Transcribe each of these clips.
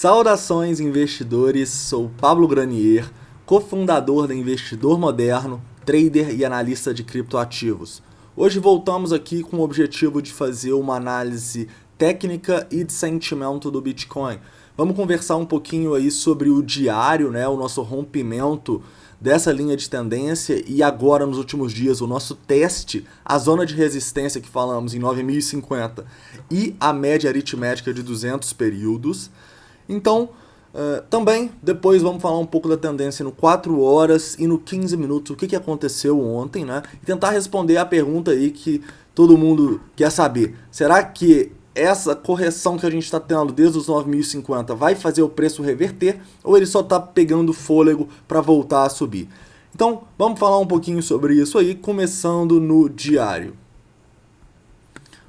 Saudações, investidores! Sou Pablo Granier, cofundador da Investidor Moderno, trader e analista de criptoativos. Hoje voltamos aqui com o objetivo de fazer uma análise técnica e de sentimento do Bitcoin. Vamos conversar um pouquinho aí sobre o diário, né, o nosso rompimento dessa linha de tendência e agora nos últimos dias o nosso teste, a zona de resistência que falamos em 9.050 e a média aritmética de 200 períodos. Então, também depois vamos falar um pouco da tendência no 4 horas e no 15 minutos, o que aconteceu ontem, né? E tentar responder a pergunta aí que todo mundo quer saber. Será que essa correção que a gente está tendo desde os 9.050 vai fazer o preço reverter ou ele só está pegando fôlego para voltar a subir? Então, vamos falar um pouquinho sobre isso aí, começando no diário.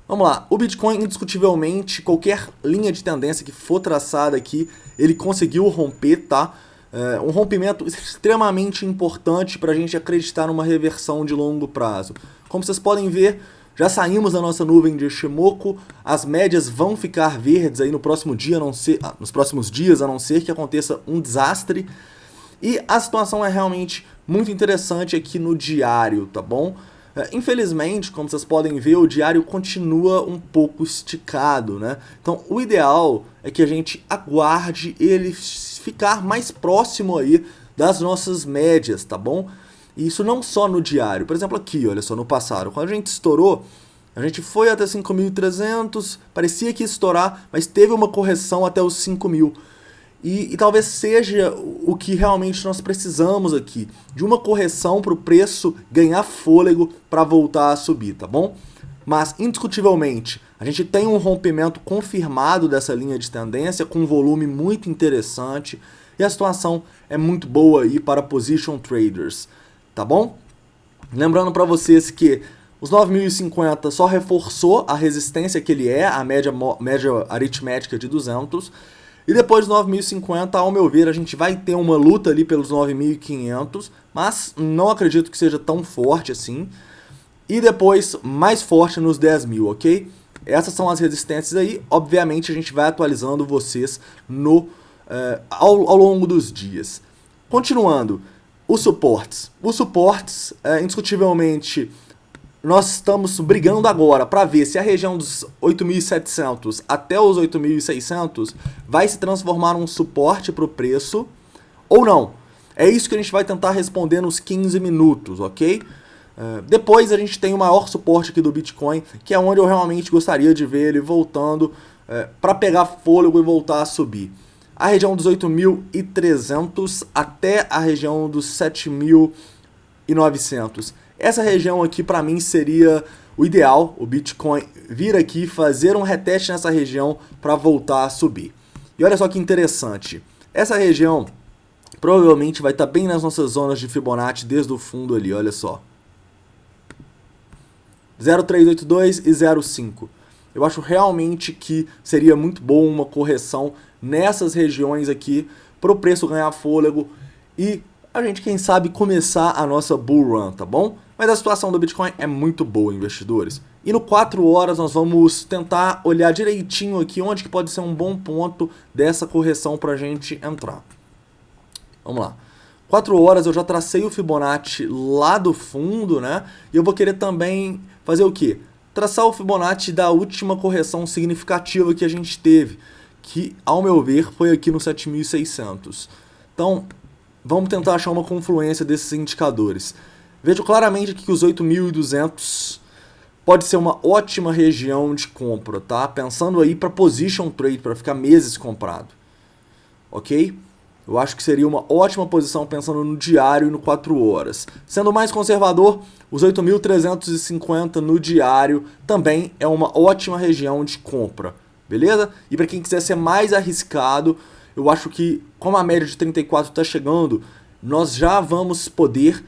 Vamos lá, o Bitcoin, indiscutivelmente, qualquer linha de tendência que for traçada aqui, ele conseguiu romper, tá? Um rompimento extremamente importante para a gente acreditar numa reversão de longo prazo. Como vocês podem ver, já saímos da nossa nuvem de Ishimoku, as médias vão ficar verdes aí no próximo dia, nos próximos dias, a não ser que aconteça um desastre. E a situação é realmente muito interessante aqui no diário, tá bom? Infelizmente, como vocês podem ver, o diário continua um pouco esticado, né? Então, o ideal é que a gente aguarde ele ficar mais próximo aí das nossas médias, tá bom? E isso não só no diário. Por exemplo, aqui, olha só, no passado, quando a gente estourou, a gente foi até 5.300, parecia que ia estourar, mas teve uma correção até os 5.000. E talvez seja o que realmente nós precisamos aqui, de uma correção para o preço ganhar fôlego para voltar a subir, tá bom? Mas, indiscutivelmente, a gente tem um rompimento confirmado dessa linha de tendência com um volume muito interessante e a situação é muito boa aí para position traders, tá bom? Lembrando para vocês que os 9.050 só reforçou a resistência que ele é, a média aritmética de 200. E depois dos 9.050, ao meu ver, a gente vai ter uma luta ali pelos 9.500, mas não acredito que seja tão forte assim. E depois, mais forte nos 10.000, ok? Essas são as resistências aí. Obviamente, a gente vai atualizando vocês ao longo dos dias. Continuando, os suportes. Os suportes, indiscutivelmente, nós estamos brigando agora para ver se a região dos 8.700 até os 8.600 vai se transformar num suporte para o preço ou não. É isso que a gente vai tentar responder nos 15 minutos, ok? Depois a gente tem o maior suporte aqui do Bitcoin, que é onde eu realmente gostaria de ver ele voltando para pegar fôlego e voltar a subir. A região dos 8.300 até a região dos 7.900. Essa região aqui para mim seria o ideal, o Bitcoin vir aqui fazer um reteste nessa região para voltar a subir. E olha só que interessante, essa região provavelmente vai estar bem nas nossas zonas de Fibonacci desde o fundo ali, olha só. 0,382 e 0,5. Eu acho realmente que seria muito bom uma correção nessas regiões aqui para o preço ganhar fôlego e a gente, quem sabe, começar a nossa bull run, tá bom? Mas a situação do Bitcoin é muito boa, investidores. E no 4 horas nós vamos tentar olhar direitinho aqui onde que pode ser um bom ponto dessa correção para a gente entrar. Vamos lá. 4 horas eu já tracei o Fibonacci lá do fundo, né? E eu vou querer também fazer o quê? Traçar o Fibonacci da última correção significativa que a gente teve, que, ao meu ver, foi aqui no 7.600. Então, vamos tentar achar uma confluência desses indicadores. Vejo claramente aqui que os 8.200 pode ser uma ótima região de compra, tá? Pensando aí para position trade, para ficar meses comprado. Ok? Eu acho que seria uma ótima posição pensando no diário e no 4 horas. Sendo mais conservador, os 8.350 no diário também é uma ótima região de compra. Beleza? E para quem quiser ser mais arriscado, eu acho que, como a média de 34 está chegando, nós já vamos poder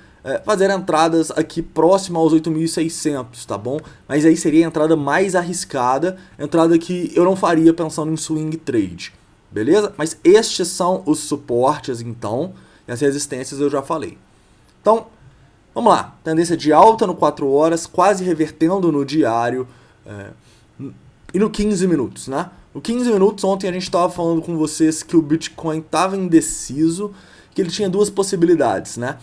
fazer entradas aqui próximo aos 8.600, tá bom? Mas aí seria a entrada mais arriscada, entrada que eu não faria pensando em swing trade, beleza? Mas estes são os suportes, então, e as resistências eu já falei. Então, vamos lá. Tendência de alta no 4 horas, quase revertendo no diário e no 15 minutos, né? No 15 minutos, ontem a gente estava falando com vocês que o Bitcoin estava indeciso, que ele tinha duas possibilidades, né?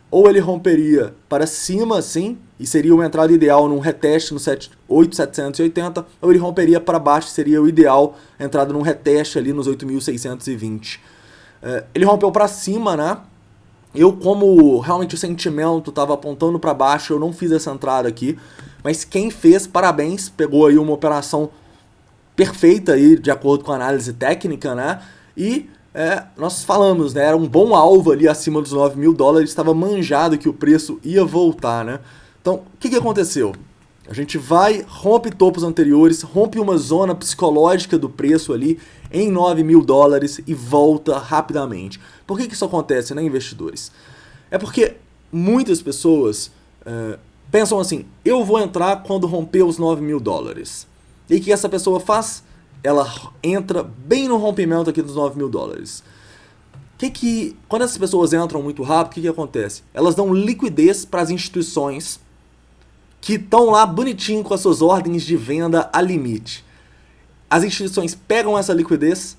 Ou ele romperia para cima, assim, e seria uma entrada ideal num reteste no 8.780, ou ele romperia para baixo, seria o ideal, entrada num reteste ali nos 8.620. Ele rompeu para cima, né? Eu, como realmente o sentimento estava apontando para baixo, eu não fiz essa entrada aqui, mas quem fez, parabéns, pegou aí uma operação perfeita aí, de acordo com a análise técnica, né? E nós falamos, né? Era um bom alvo ali acima dos 9 mil dólares, estava manjado que o preço ia voltar, né? Então, o que aconteceu? A gente vai, rompe topos anteriores, rompe uma zona psicológica do preço ali em 9 mil dólares e volta rapidamente. Por que isso acontece, né, investidores? É porque muitas pessoas pensam assim, eu vou entrar quando romper os 9 mil dólares. E o que essa pessoa faz? Ela entra bem no rompimento aqui dos 9 mil dólares. Quando essas pessoas entram muito rápido, o que acontece? Elas dão liquidez para as instituições que estão lá bonitinho com as suas ordens de venda a limite. As instituições pegam essa liquidez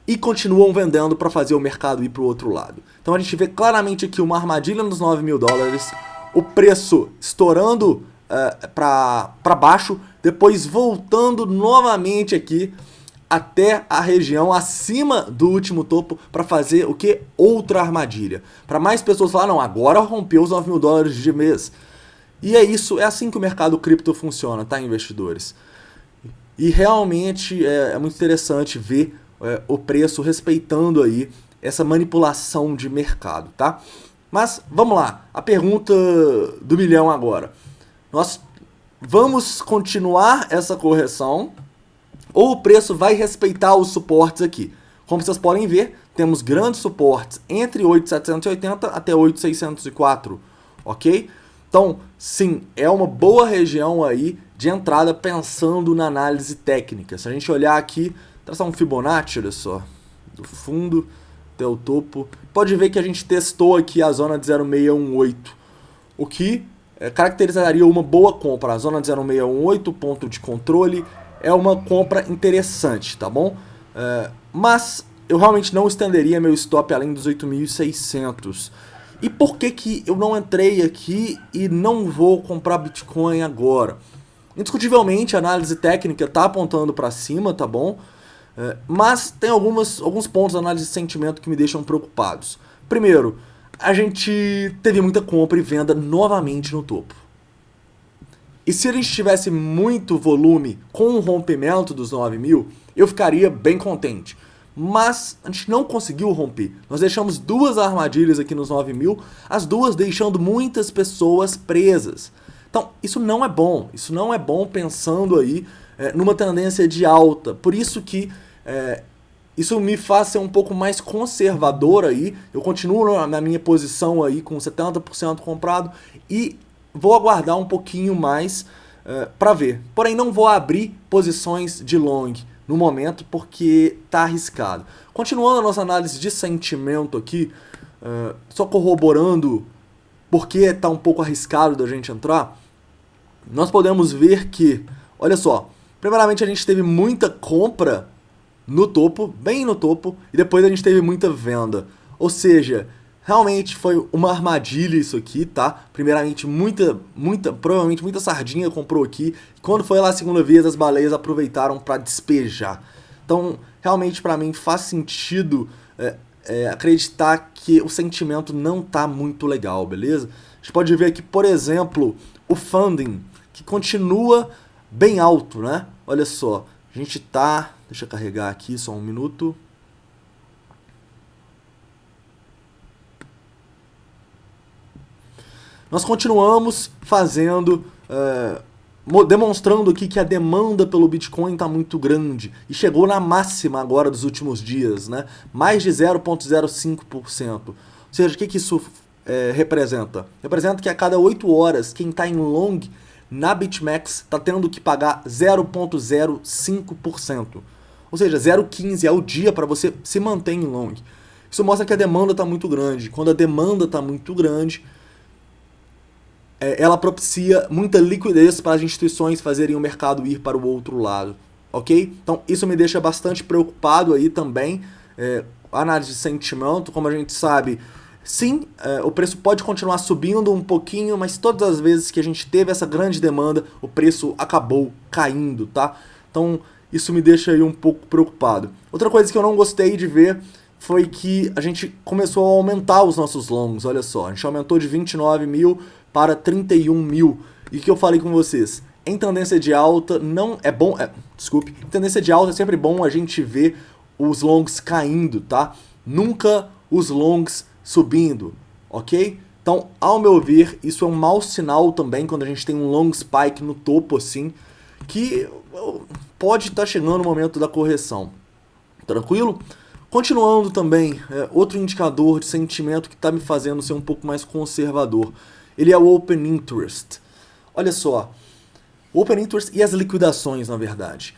e continuam vendendo para fazer o mercado ir para o outro lado. Então a gente vê claramente aqui uma armadilha nos 9 mil dólares, o preço estourando para baixo, depois voltando novamente aqui até a região acima do último topo para fazer o que? Outra armadilha. Para mais pessoas falar, não, agora rompeu os 9 mil dólares de mês. E é isso, é assim que o mercado cripto funciona, tá, investidores? E realmente é muito interessante ver o preço respeitando aí essa manipulação de mercado, tá? Mas vamos lá, a pergunta do milhão agora. Nós vamos continuar essa correção ou o preço vai respeitar os suportes aqui? Como vocês podem ver, temos grandes suportes entre 8.780 até 8.604, ok? Então, sim, é uma boa região aí de entrada pensando na análise técnica. Se a gente olhar aqui, traçar um Fibonacci, olha só, do fundo até o topo, pode ver que a gente testou aqui a zona de 0.618, o que caracterizaria uma boa compra. A zona de 0.618, ponto de controle, é uma compra interessante, tá bom? Mas eu realmente não estenderia meu stop além dos 8.600. E por que eu não entrei aqui e não vou comprar Bitcoin agora? Indiscutivelmente a análise técnica está apontando para cima, tá bom? Mas tem alguns pontos da análise de sentimento que me deixam preocupados. Primeiro, a gente teve muita compra e venda novamente no topo. E se a gente tivesse muito volume com o rompimento dos 9 mil, eu ficaria bem contente. Mas a gente não conseguiu romper. Nós deixamos duas armadilhas aqui nos 9 mil, as duas deixando muitas pessoas presas. Então, isso não é bom. Isso não é bom pensando aí numa tendência de alta. Por isso que isso me faz ser um pouco mais conservador aí. Eu continuo na minha posição aí com 70% comprado e vou aguardar um pouquinho mais para ver. Porém, não vou abrir posições de long no momento porque tá arriscado. Continuando a nossa análise de sentimento aqui, só corroborando porque tá um pouco arriscado da gente entrar, nós podemos ver que, olha só, primeiramente a gente teve muita compra no topo, bem no topo, e depois a gente teve muita venda. Ou seja, realmente foi uma armadilha isso aqui, tá? Primeiramente, provavelmente muita sardinha comprou aqui. Quando foi lá a segunda vez, as baleias aproveitaram para despejar. Então, realmente para mim faz sentido acreditar que o sentimento não tá muito legal, beleza? A gente pode ver aqui, por exemplo, o funding, que continua bem alto, né? Olha só, a gente tá... Deixa eu carregar aqui só um minuto. Nós continuamos fazendo, demonstrando aqui que a demanda pelo Bitcoin está muito grande e chegou na máxima agora dos últimos dias, né? Mais de 0,05%. Ou seja, o que isso representa? Representa que a cada 8 horas, quem está em long na BitMEX está tendo que pagar 0,05%. Ou seja, 0,15 ao dia para você se manter em long. Isso mostra que a demanda está muito grande. Quando a demanda está muito grande, ela propicia muita liquidez para as instituições fazerem o mercado ir para o outro lado, ok? Então isso me deixa bastante preocupado aí também. Análise de sentimento, como a gente sabe, sim, o preço pode continuar subindo um pouquinho, mas todas as vezes que a gente teve essa grande demanda, o preço acabou caindo, tá? Então isso me deixa aí um pouco preocupado. Outra coisa que eu não gostei de ver foi que a gente começou a aumentar os nossos longs, olha só, a gente aumentou de 29 mil para 31 mil. E o que eu falei com vocês? Em tendência de alta não é bom, em tendência de alta é sempre bom a gente ver os longs caindo, tá? Nunca os longs subindo, ok? Então, ao meu ver, isso é um mau sinal também quando a gente tem um long spike no topo assim, que pode estar chegando o momento da correção. Tranquilo? Continuando também, outro indicador de sentimento que está me fazendo ser um pouco mais conservador, ele é o Open Interest. Olha só, o Open Interest e as liquidações, na verdade.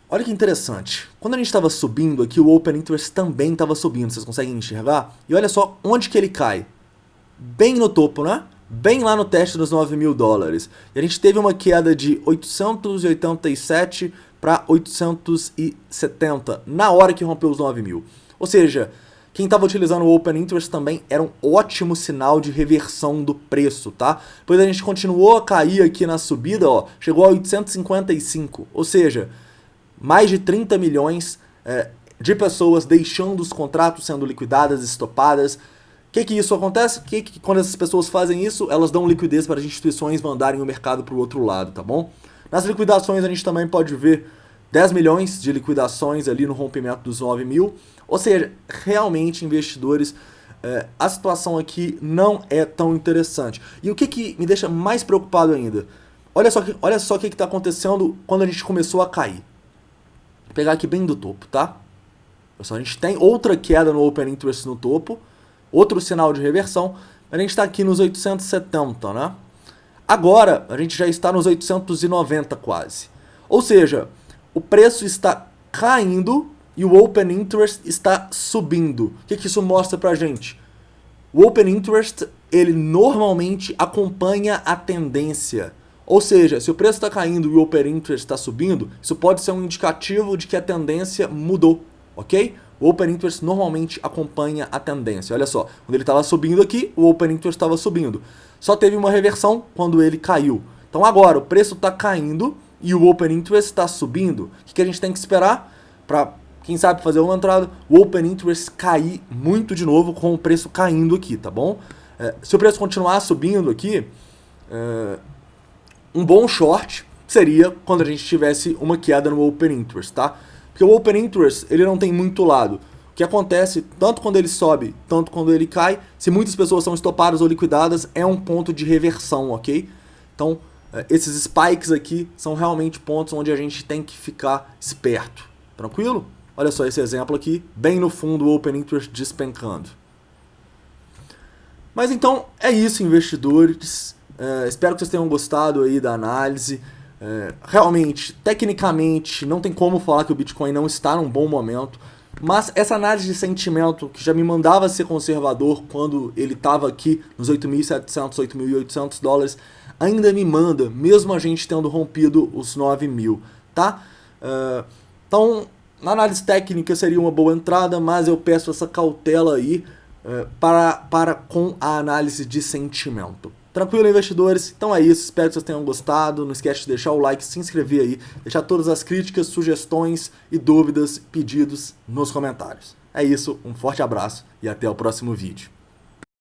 Olha que interessante, quando a gente estava subindo aqui, o Open Interest também estava subindo, vocês conseguem enxergar? E olha só onde que ele cai, bem no topo, né? Bem lá no teste dos 9 mil dólares. E a gente teve uma queda de 887 para 870 na hora que rompeu os 9 mil. Ou seja, quem estava utilizando o Open Interest também era um ótimo sinal de reversão do preço, tá? Depois a gente continuou a cair aqui na subida, ó, chegou a 855, ou seja, mais de 30 milhões de pessoas deixando os contratos sendo liquidadas, estopadas. O que isso acontece? Que quando essas pessoas fazem isso, elas dão liquidez para as instituições mandarem o mercado para o outro lado, tá bom? Nas liquidações a gente também pode ver 10 milhões de liquidações ali no rompimento dos 9 mil. Ou seja, realmente, investidores, a situação aqui não é tão interessante. E o que me deixa mais preocupado ainda? Olha só o que está acontecendo quando a gente começou a cair. Vou pegar aqui bem do topo, tá? A gente tem outra queda no Open Interest no topo, outro sinal de reversão, a gente está aqui nos 870, né? Agora, a gente já está nos 890 quase. Ou seja, o preço está caindo e o Open Interest está subindo. O que isso mostra pra gente? O Open Interest, ele normalmente acompanha a tendência. Ou seja, se o preço está caindo e o Open Interest está subindo, isso pode ser um indicativo de que a tendência mudou, ok? O Open Interest normalmente acompanha a tendência. Olha só, quando ele estava subindo aqui, o Open Interest estava subindo. Só teve uma reversão quando ele caiu. Então agora, o preço está caindo e o Open Interest está subindo. O que a gente tem que esperar para, quem sabe, fazer uma entrada? O Open Interest cair muito de novo com o preço caindo aqui, tá bom? Se o preço continuar subindo aqui, um bom short seria quando a gente tivesse uma queda no Open Interest, tá? Porque o Open Interest, ele não tem muito lado. O que acontece, tanto quando ele sobe, tanto quando ele cai, se muitas pessoas são estopadas ou liquidadas, é um ponto de reversão, ok? Então, esses spikes aqui são realmente pontos onde a gente tem que ficar esperto. Tranquilo? Olha só esse exemplo aqui, bem no fundo o Open Interest despencando. Mas então, é isso, investidores. Espero que vocês tenham gostado aí da análise. Realmente, tecnicamente, não tem como falar que o Bitcoin não está num bom momento, mas essa análise de sentimento que já me mandava ser conservador quando ele estava aqui nos 8.700, 8.800 dólares, ainda me manda, mesmo a gente tendo rompido os 9 mil, tá? Então, na análise técnica seria uma boa entrada, mas eu peço essa cautela aí para com a análise de sentimento. Tranquilo, investidores? Então é isso, espero que vocês tenham gostado. Não esquece de deixar o like, se inscrever aí, deixar todas as críticas, sugestões e dúvidas, pedidos nos comentários. É isso, um forte abraço e até o próximo vídeo.